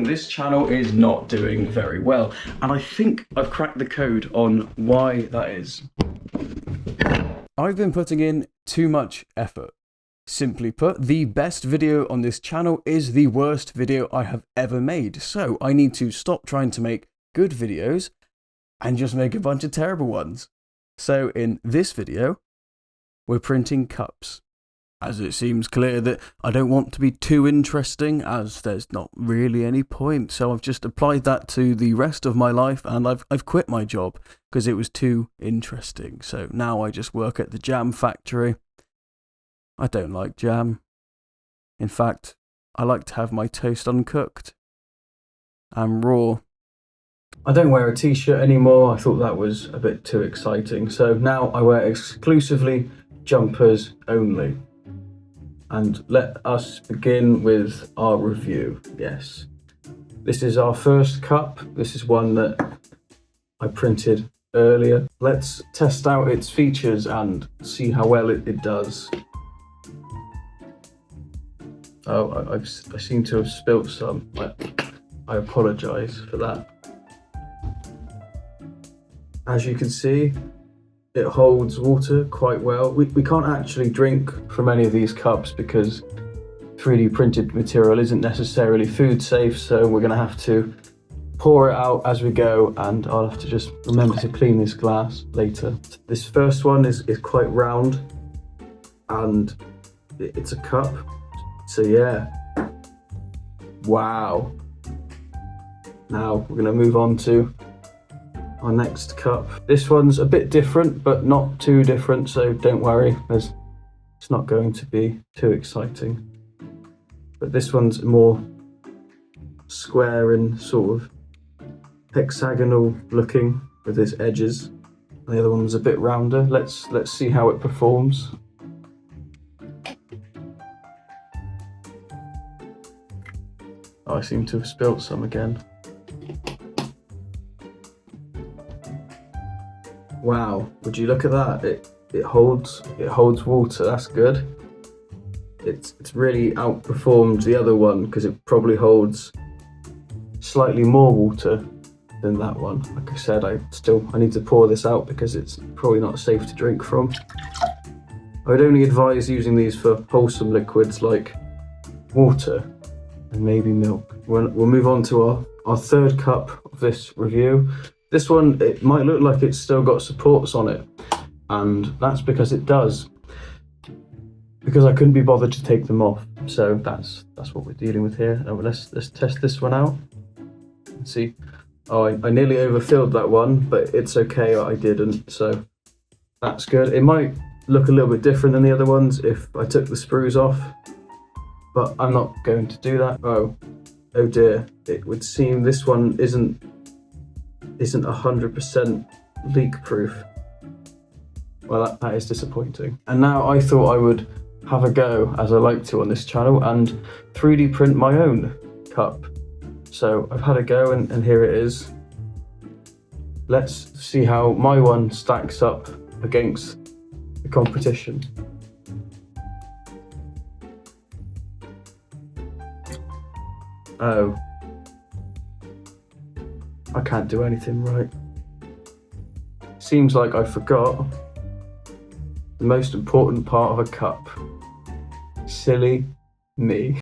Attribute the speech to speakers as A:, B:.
A: This channel is not doing very well, and I think I've cracked the code on why that is. I've been putting in too much effort. Simply put, the best video on this channel is the worst video I have ever made, so I need to stop trying to make good videos and just make a bunch of terrible ones. So in this video, we're printing cups. As it seems clear that I don't want to be too interesting, as there's not really any point, so I've just applied that to the rest of my life, and I've quit my job because it was too interesting. So now I just work at the jam factory. I don't like jam. In fact, I like to have my toast uncooked and raw. I don't wear a t-shirt anymore. I thought that was a bit too exciting, so now I wear exclusively jumpers only. And let us begin with our review. Yes, this is our first cup. This is one that I printed earlier. Let's test out its features and see how well it does. Oh, I seem to have spilt some. I apologise for that. As you can see, it holds water quite well. We can't actually drink from any of these cups because 3D printed material isn't necessarily food safe, so we're going to have to pour it out as we go, and I'll have to just remember to clean this glass later. This first one is quite round, and it's a cup, so yeah. Wow. Now we're going to move on to our next cup. This one's a bit different, but not too different, so don't worry, it's not going to be too exciting. But this one's more square and sort of hexagonal looking with its edges. The other one was a bit rounder. Let's see how it performs. Oh, I seem to have spilt some again. Wow, would you look at that? It holds water. That's good. It's really outperformed the other one because it probably holds slightly more water than that one. Like I said, I need to pour this out because it's probably not safe to drink from. I would only advise using these for wholesome liquids like water and maybe milk. We'll move on to our third cup of this review. This one, it might look like it's still got supports on it, and that's because it does. Because I couldn't be bothered to take them off, so that's what we're dealing with here. Now let's test this one out. Let's see. Oh, I nearly overfilled that one, but it's okay, I didn't, so that's good. It might look a little bit different than the other ones if I took the sprues off, but I'm not going to do that. Oh dear, it would seem this one isn't 100% leak proof. Well, that is disappointing. And now I thought I would have a go, as I like to on this channel, and 3D print my own cup. So I've had a go, and here it is. Let's see how my one stacks up against the competition. Oh, I can't do anything right. Seems like I forgot the most important part of a cup. Silly me.